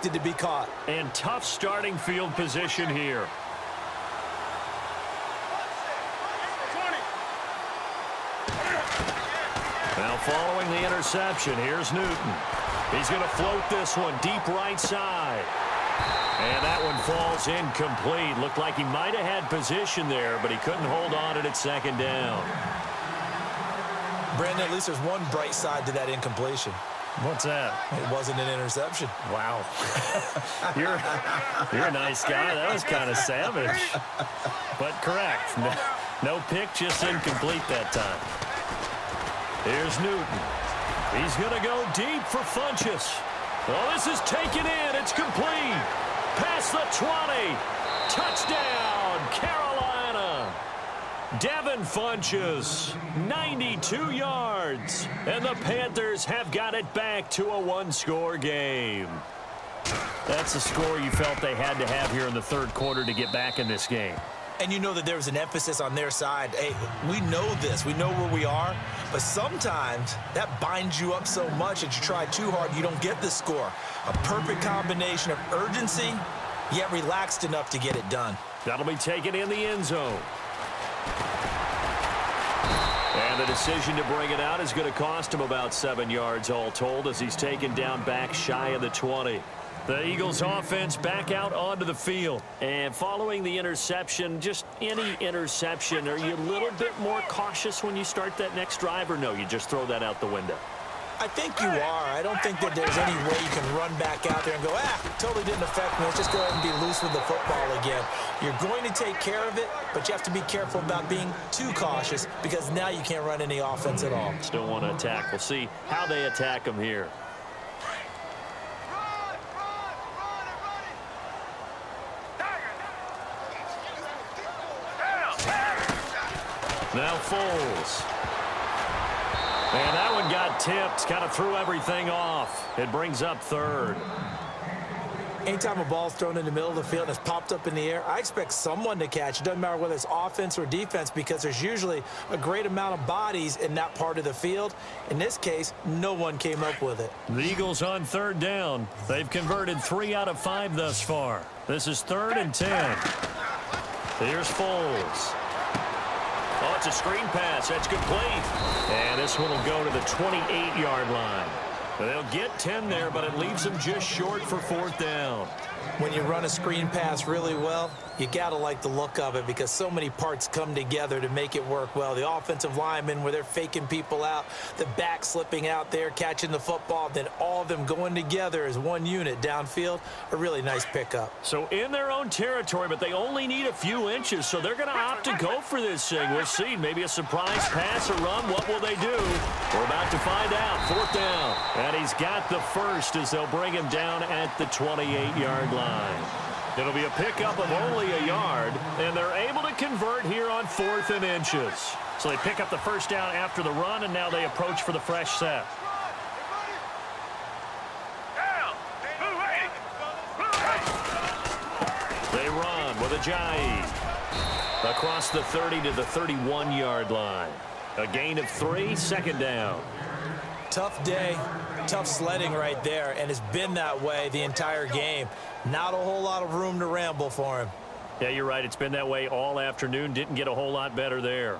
expected to be caught. And tough starting field position here. Now following the interception, here's Newton. He's going to float this one deep right side. And that one falls incomplete. Looked like he might have had position there, but he couldn't hold on to it at second down. Brandon, at least there's one bright side to that incompletion. What's that? It wasn't an interception. Wow. You're a nice guy. That was kind of savage. But correct. No pick, just incomplete that time. Here's Newton. He's going to go deep for Funchess. Well, this is taken in. It's complete. Past the 20. Touchdown, Carolina. Devin Funchess, 92 yards. And the Panthers have got it back to a one-score game. That's a score you felt they had to have here in the third quarter to get back in this game. And you know that there was an emphasis on their side. Hey, we know this. We know where we are. But sometimes that binds you up so much that you try too hard, you don't get the score. A perfect combination of urgency, yet relaxed enough to get it done. That'll be taken in the end zone. And the decision to bring it out is going to cost him about 7 yards all told as he's taken down back shy of the 20. The Eagles offense back out onto the field. And following the interception, just any interception, are you a little bit more cautious when you start that next drive, or no, you just throw that out the window? I think you are. I don't think that there's any way you can run back out there and go, totally didn't affect me. Let's just go ahead and be loose with the football again. You're going to take care of it, but you have to be careful about being too cautious because now you can't run any offense at all. Still want to attack. We'll see how they attack them here. Now Foles. And that one got tipped, kind of threw everything off. It brings up third. Anytime a ball's thrown in the middle of the field and it's popped up in the air, I expect someone to catch. It doesn't matter whether it's offense or defense because there's usually a great amount of bodies in that part of the field. In this case, no one came up with it. The Eagles on third down. They've converted 3 out of 5 thus far. This is 3rd and 10. Here's Foles. Oh, it's a screen pass. That's complete. And this one will go to the 28-yard line. They'll get 10 there, but it leaves them just short for 4th down. When you run a screen pass really well, you got to like the look of it because so many parts come together to make it work well. The offensive linemen where they're faking people out, the back slipping out there, catching the football, then all of them going together as one unit downfield, a really nice pickup. So in their own territory, but they only need a few inches, so they're going to opt to go for this thing. We'll see. Maybe a surprise pass or run. What will they do? We're about to find out. 4th down. And he's got the first as they'll bring him down at the 28-yard line. It'll be a pickup of only a yard, and they're able to convert here on 4th and inches. So they pick up the first down after the run, and now they approach for the fresh set. They run with Ajayi across the 30 to the 31-yard line. A gain of 3, 2nd down. Tough day, tough sledding right there, and it's been that way the entire game. Not a whole lot of room to ramble for him. Yeah, you're right. It's been that way all afternoon. Didn't get a whole lot better there.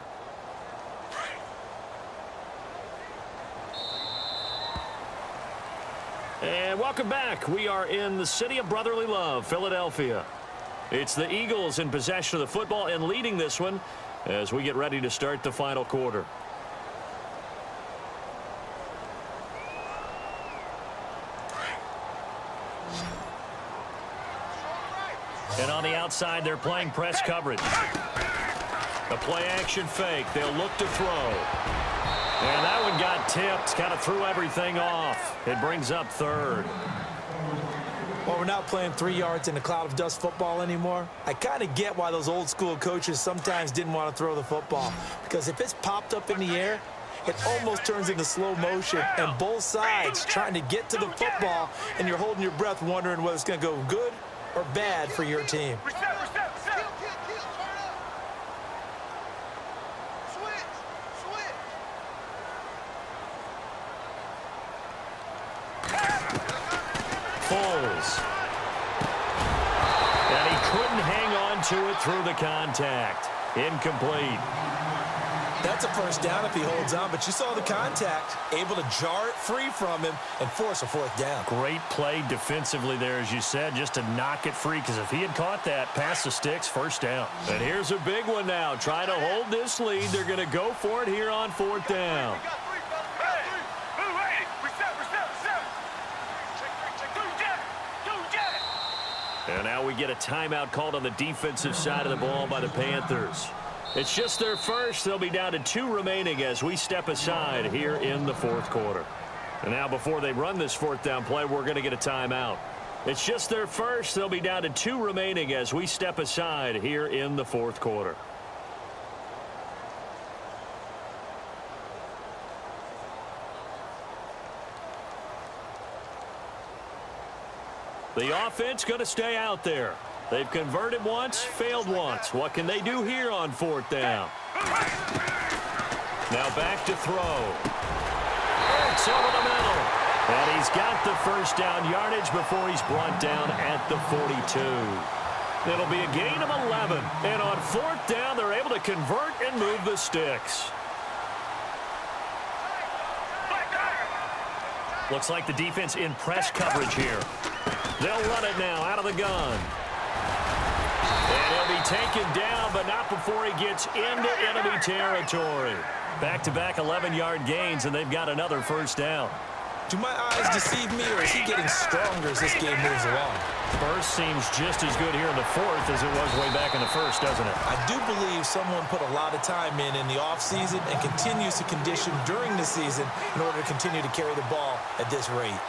And welcome back. We are in the city of brotherly love, Philadelphia. It's the Eagles in possession of the football and leading this one as we get ready to start the final quarter. And on the outside, they're playing press coverage. The play-action fake. They'll look to throw. And that one got tipped. Kind of threw everything off. It brings up 3rd. Well, we're not playing 3 yards in a cloud of dust football anymore. I kind of get why those old-school coaches sometimes didn't want to throw the football. Because if it's popped up in the air, it almost turns into slow motion. And both sides trying to get to the football, and you're holding your breath wondering whether it's going to go good or bad for your team. Foles to it through the contact. Incomplete. That's a first down if he holds on, but you saw the contact. Able to jar it free from him and force a fourth down. Great play defensively there, as you said, just to knock it free, because if he had caught that, past the sticks, first down. And here's a big one now. Trying to hold this lead. They're going to go for it here on fourth down. And now we get a timeout called on the defensive side of the ball by the Panthers. It's just their first. They'll be down to 2 remaining as we step aside here in the fourth quarter. And now before they run this fourth down play, we're going to get a timeout. It's just their first. They'll be down to 2 remaining as we step aside here in the fourth quarter. The offense going to stay out there. They've converted once, failed once. What can they do here on fourth down? Now back to throw. It's over the middle. And he's got the first down yardage before he's brought down at the 42. It'll be a gain of 11. And on fourth down, they're able to convert and move the sticks. Looks like the defense in press coverage here. They'll run it now out of the gun. And he'll be taken down, but not before he gets into enemy territory. Back-to-back 11-yard gains, and they've got another first down. Do my eyes deceive me, or is he getting stronger as this game moves along? First seems just as good here in the fourth as it was way back in the first, doesn't it? I do believe someone put a lot of time in the offseason and continues to condition during the season in order to continue to carry the ball at this rate.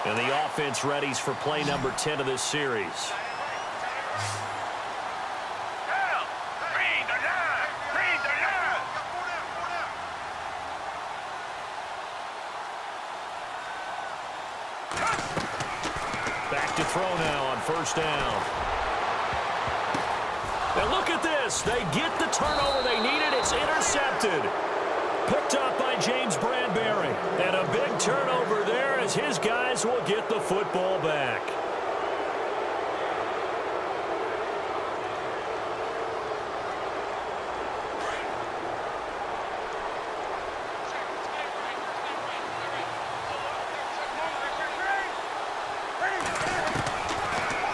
And the offense readies for play number 10 of this series. Back to throw now on first down. And look at this. They get the turnover they needed. It's intercepted. Picked up by James Bradbury. And a big turnover there as his guys will get the football back.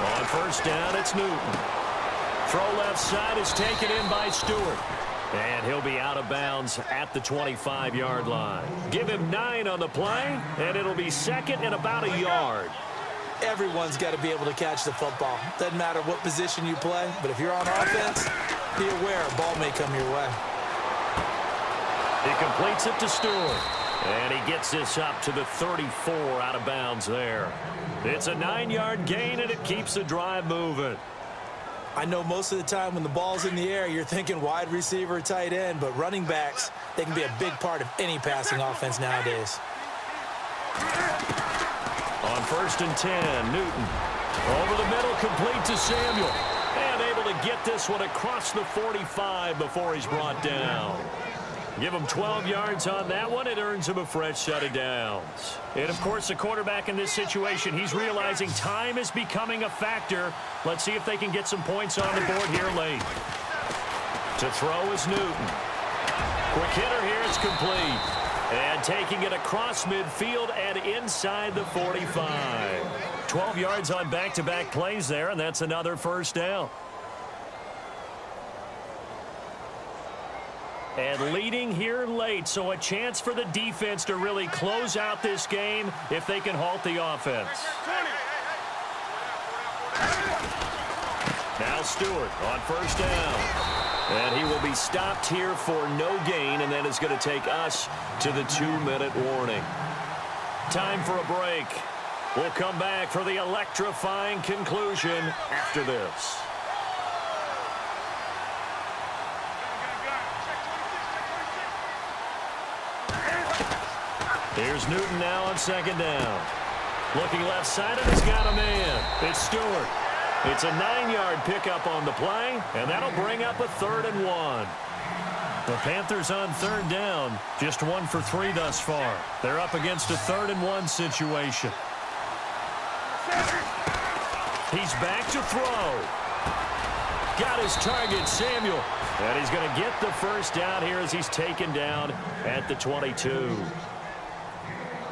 On first down, it's Newton. Throw left side is taken in by Stewart. And he'll be out of bounds at the 25-yard line. Give him 9 on the play, and it'll be second and about a yard. Everyone's got to be able to catch the football. Doesn't matter what position you play, but if you're on offense, be aware a ball may come your way. He completes it to Stewart. And he gets this up to the 34 out of bounds there. It's a 9-yard gain, and it keeps the drive moving. I know most of the time when the ball's in the air, you're thinking wide receiver, tight end, but running backs, they can be a big part of any passing offense nowadays. On first and 10, Newton. Over the middle, complete to Samuel. And able to get this one across the 45 before he's brought down. Give him 12 yards on that one. It earns him a fresh set of downs. And, of course, the quarterback in this situation, he's realizing time is becoming a factor. Let's see if they can get some points on the board here late. To throw is Newton. Quick hitter here. It's complete. And taking it across midfield and inside the 45. 12 yards on back-to-back plays there, and that's another first down. And leading here late, so a chance for the defense to really close out this game if they can halt the offense. Now Stewart on first down. And he will be stopped here for no gain, and that is going to take us to the 2-minute warning. Time for a break. We'll come back for the electrifying conclusion after this. Here's Newton now on second down. Looking left-sided, he's got a man. It's Stewart. It's a 9-yard pickup on the play, and that'll bring up a 3rd and 1. The Panthers on third down, just 1 for 3 thus far. They're up against a 3rd and 1 situation. He's back to throw. Got his target, Samuel. And he's going to get the first down here as he's taken down at the 22.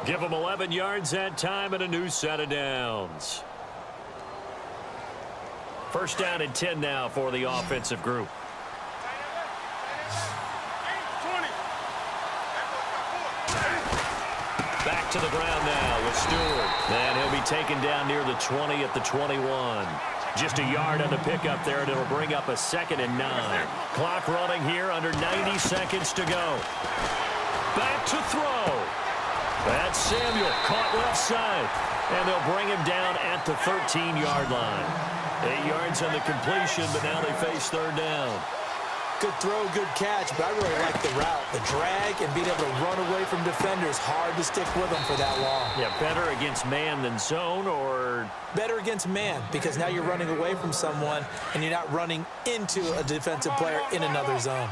Give him 11 yards that time and a new set of downs. First down and 10 now for the offensive group. Back to the ground now with Stewart. And he'll be taken down near the 20 at the 21. Just a yard on the pickup there, and it'll bring up a 2nd and 9. Clock running here, under 90 seconds to go. Back to throw. That's Samuel, caught left side. And they'll bring him down at the 13-yard line. 8 yards on the completion, but now they face 3rd down. Good throw, good catch, but I really like the route. The drag and being able to run away from defenders, hard to stick with them for that long. Yeah, better against man than zone, or? Better against man, because now you're running away from someone and you're not running into a defensive player in another zone.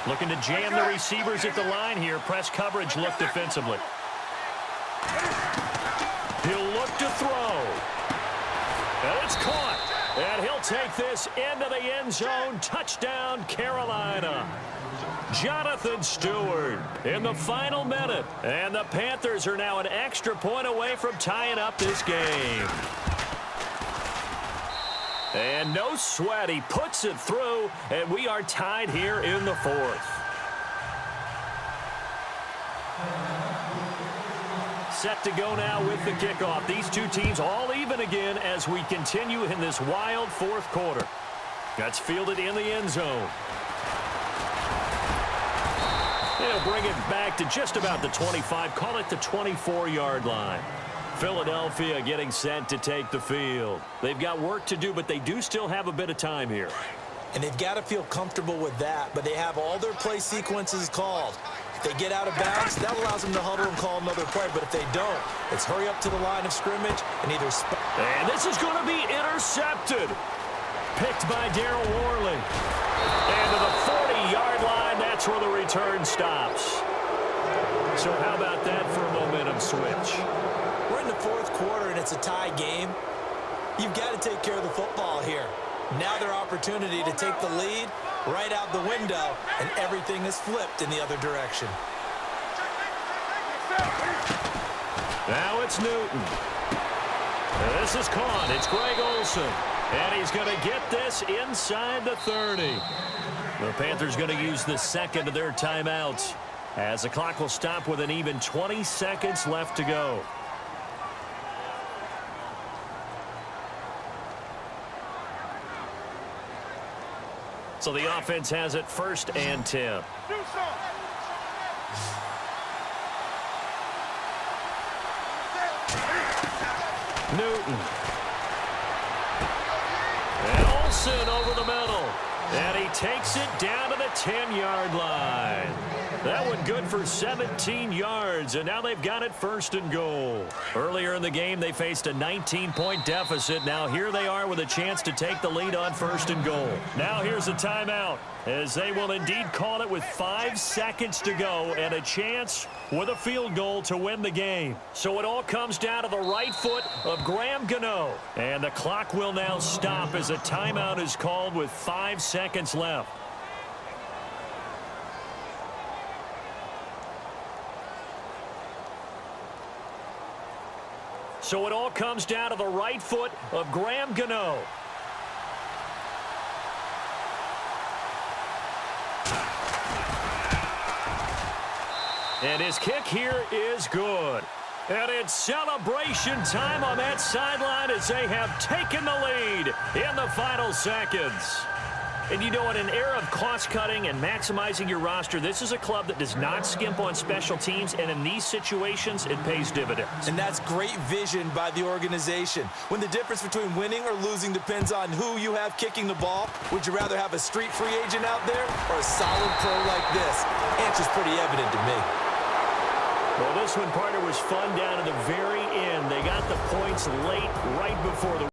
Looking to jam the receivers at the line here. Press coverage look defensively. He'll look to throw. And it's caught. And he'll take this into the end zone. Touchdown, Carolina. Jonathan Stewart in the final minute. And the Panthers are now an extra point away from tying up this game. And no sweat, he puts it through, and we are tied here in the 4th. Set to go now with the kickoff. These two teams all even again as we continue in this wild 4th quarter. That's fielded in the end zone. They'll bring it back to just about the 25, call it the 24-yard line. Philadelphia getting set to take the field. They've got work to do, but they do still have a bit of time here. And they've got to feel comfortable with that, but they have all their play sequences called. If they get out of bounds, that allows them to huddle and call another play, but if they don't, it's hurry up to the line of scrimmage and either... And this is going to be intercepted. Picked by Darryl Worley. And to the 40-yard line, that's where the return stops. So how about that for a momentum switch? We're in the 4th quarter, and it's a tie game. You've got to take care of the football here. Now their opportunity to take the lead right out the window, and everything is flipped in the other direction. Now it's Newton. This is caught. It's Greg Olsen. And he's going to get this inside the 30. The Panthers going to use the 2nd of their timeouts as the clock will stop with an even 20 seconds left to go. So the offense has it 1st and 10. Newton. And Olsen over the middle. And he takes it down to the 10-yard line. That one good for 17 yards, and now they've got it 1st and goal. Earlier in the game, they faced a 19-point deficit. Now here they are with a chance to take the lead on 1st and goal. Now here's a timeout, as they will indeed call it with 5 seconds to go and a chance with a field goal to win the game. So it all comes down to the right foot of Graham Gano. And the clock will now stop as a timeout is called with 5 seconds left. So it all comes down to the right foot of Graham Gano. And his kick here is good. And it's celebration time on that sideline as they have taken the lead in the final seconds. And you know, in an era of cost-cutting and maximizing your roster, this is a club that does not skimp on special teams, and in these situations, it pays dividends. And that's great vision by the organization. When the difference between winning or losing depends on who you have kicking the ball, would you rather have a street free agent out there or a solid pro like this? Answer's pretty evident to me. Well, this one, partner, was fun down to the very end. They got the points late, right before the